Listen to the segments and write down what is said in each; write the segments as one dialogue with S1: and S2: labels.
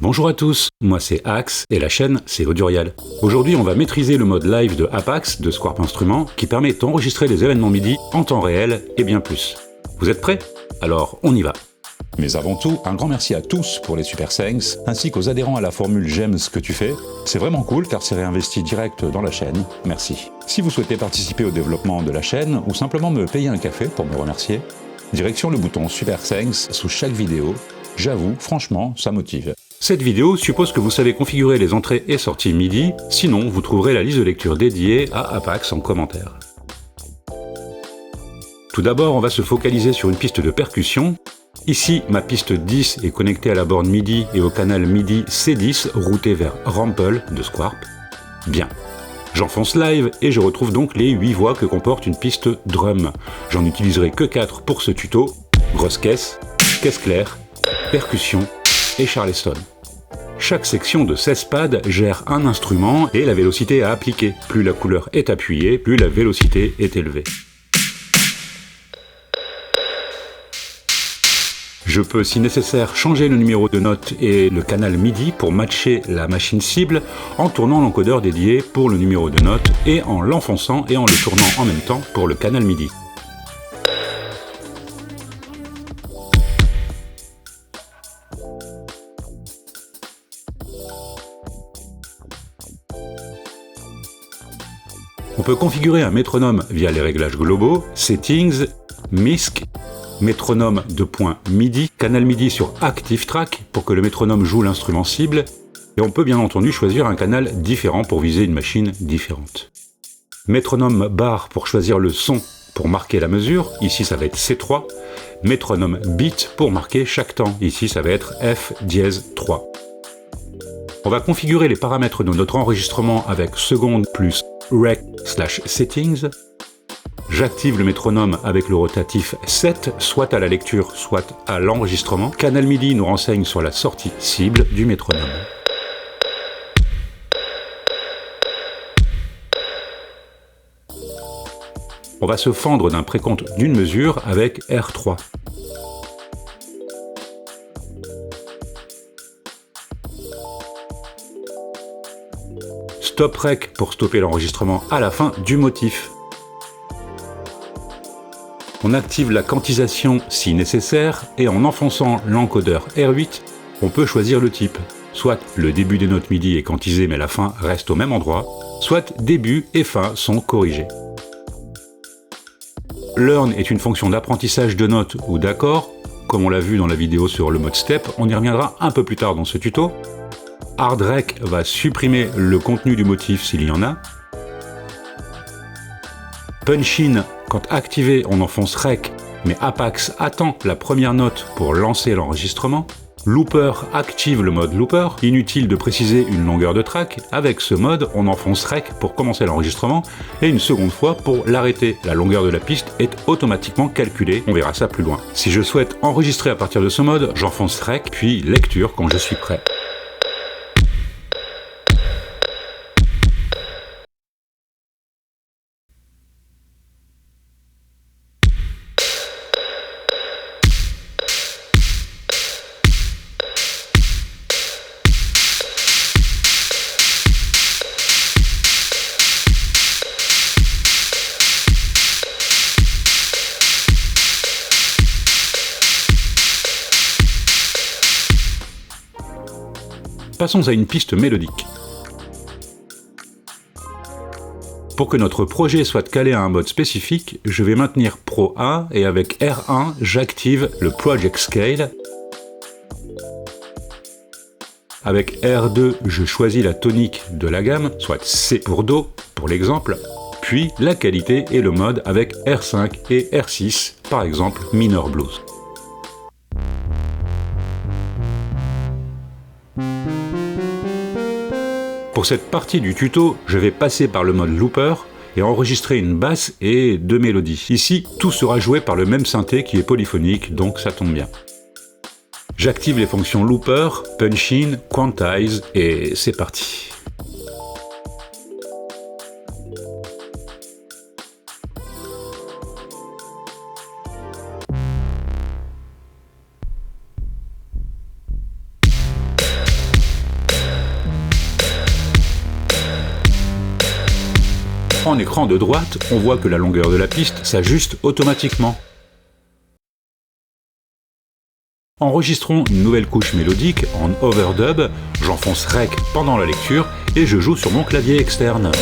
S1: Bonjour à tous, moi c'est Axe et la chaîne c'est Audurial. Aujourd'hui on va maîtriser le mode live de Apax de Squarp Instruments qui permet d'enregistrer les événements MIDI en temps réel et bien plus. Vous êtes prêts? Alors on y va.
S2: Mais avant tout, un grand merci à tous pour les super thanks, ainsi qu'aux adhérents à la formule J'aime ce que tu fais. C'est vraiment cool car c'est réinvesti direct dans la chaîne. Merci. Si vous souhaitez participer au développement de la chaîne ou simplement me payer un café pour me remercier, direction le bouton super thanks sous chaque vidéo. J'avoue, franchement, ça motive.
S1: Cette vidéo suppose que vous savez configurer les entrées et sorties MIDI, sinon vous trouverez la liste de lecture dédiée à Apax en commentaire. Tout d'abord, on va se focaliser sur une piste de percussion. Ici, ma piste 10 est connectée à la borne MIDI et au canal MIDI C10 routé vers Rample de Squarp. Bien. J'enfonce live et je retrouve donc les 8 voix que comporte une piste drum. J'en utiliserai que 4 pour ce tuto. Grosse caisse claire, percussion et charleston. Chaque section de 16 pads gère un instrument et la vélocité à appliquer. Plus la couleur est appuyée, plus la vélocité est élevée. Je peux, si nécessaire, changer le numéro de note et le canal MIDI pour matcher la machine cible en tournant l'encodeur dédié pour le numéro de note et en l'enfonçant et en le tournant en même temps pour le canal MIDI. On peut configurer un métronome via les réglages globaux, Settings, MISC, métronome de point MIDI, canal MIDI sur Active Track pour que le métronome joue l'instrument cible, et on peut bien entendu choisir un canal différent pour viser une machine différente. Métronome bar pour choisir le son pour marquer la mesure, ici ça va être C3, métronome beat pour marquer chaque temps, ici ça va être F dièse 3. On va configurer les paramètres de notre enregistrement avec seconde plus rec/settings. J'active le métronome avec le rotatif 7, soit à la lecture, soit à l'enregistrement. Canal MIDI nous renseigne sur la sortie cible du métronome. On va se fendre d'un précompte d'une mesure avec R3. Stop rec pour stopper l'enregistrement à la fin du motif. On active la quantisation si nécessaire et en enfonçant l'encodeur R8, on peut choisir le type. Soit le début des notes MIDI est quantisé mais la fin reste au même endroit, soit début et fin sont corrigés. Learn est une fonction d'apprentissage de notes ou d'accords, comme on l'a vu dans la vidéo sur le mode step, on y reviendra un peu plus tard dans ce tuto. Hard rec va supprimer le contenu du motif s'il y en a. Punch in, quand activé, on enfonce rec, mais Apax attend la première note pour lancer l'enregistrement. Looper active le mode looper, inutile de préciser une longueur de track, avec ce mode on enfonce rec pour commencer l'enregistrement et une seconde fois pour l'arrêter. La longueur de la piste est automatiquement calculée, on verra ça plus loin. Si je souhaite enregistrer à partir de ce mode, j'enfonce rec, puis lecture quand je suis prêt. Passons à une piste mélodique. Pour que notre projet soit calé à un mode spécifique, je vais maintenir Pro 1 et avec R1, j'active le Project Scale. Avec R2, je choisis la tonique de la gamme, soit C pour Do, pour l'exemple, puis la qualité et le mode avec R5 et R6, par exemple Minor Blues. Pour cette partie du tuto, je vais passer par le mode looper et enregistrer une basse et 2 mélodies. Ici, tout sera joué par le même synthé qui est polyphonique, donc ça tombe bien. J'active les fonctions looper, punch in, quantize et c'est parti. en écran de droite, on voit que la longueur de la piste s'ajuste automatiquement. Enregistrons une nouvelle couche mélodique en overdub, j'enfonce REC pendant la lecture et je joue sur mon clavier externe.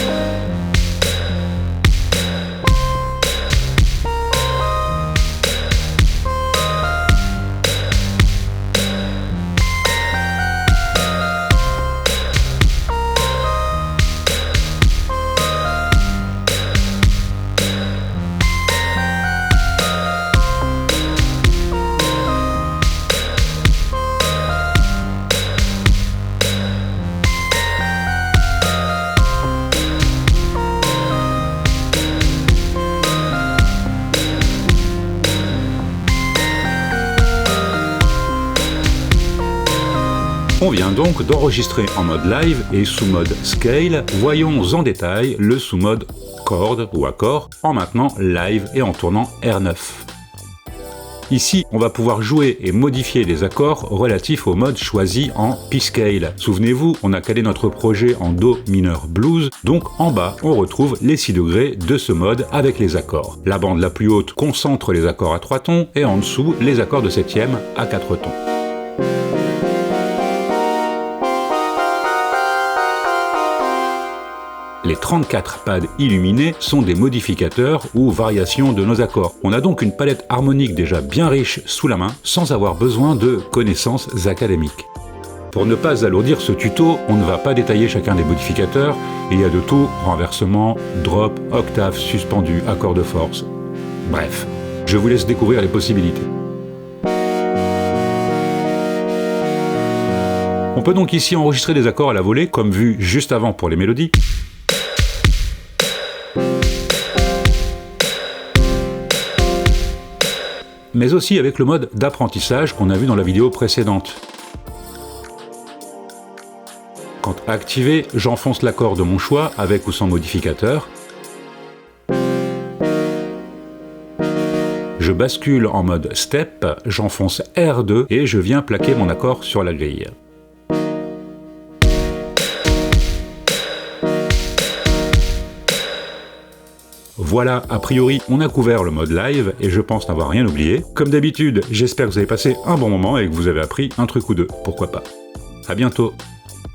S1: On vient donc d'enregistrer en mode live et sous mode scale. Voyons en détail le sous-mode chord ou accord en maintenant live et en tournant R9. Ici, on va pouvoir jouer et modifier les accords relatifs au mode choisi en P-Scale. Souvenez-vous, on a calé notre projet en Do mineur blues, donc en bas, on retrouve les 6 degrés de ce mode avec les accords. La bande la plus haute concentre les accords à 3 tons et en dessous, les accords de 7e à 4 tons. Les 34 pads illuminés sont des modificateurs ou variations de nos accords. On a donc une palette harmonique déjà bien riche sous la main, sans avoir besoin de connaissances académiques. Pour ne pas alourdir ce tuto, on ne va pas détailler chacun des modificateurs, il y a de tout, renversement, drop, octave, suspendu, accord de force. Bref, je vous laisse découvrir les possibilités. On peut donc ici enregistrer des accords à la volée, comme vu juste avant pour les mélodies. Mais aussi avec le mode d'apprentissage qu'on a vu dans la vidéo précédente. Quand activé, j'enfonce l'accord de mon choix avec ou sans modificateur. Je bascule en mode step, j'enfonce R2 et je viens plaquer mon accord sur la grille. Voilà, a priori, on a couvert le mode live et je pense n'avoir rien oublié. Comme d'habitude, j'espère que vous avez passé un bon moment et que vous avez appris un truc ou deux, pourquoi pas. À bientôt.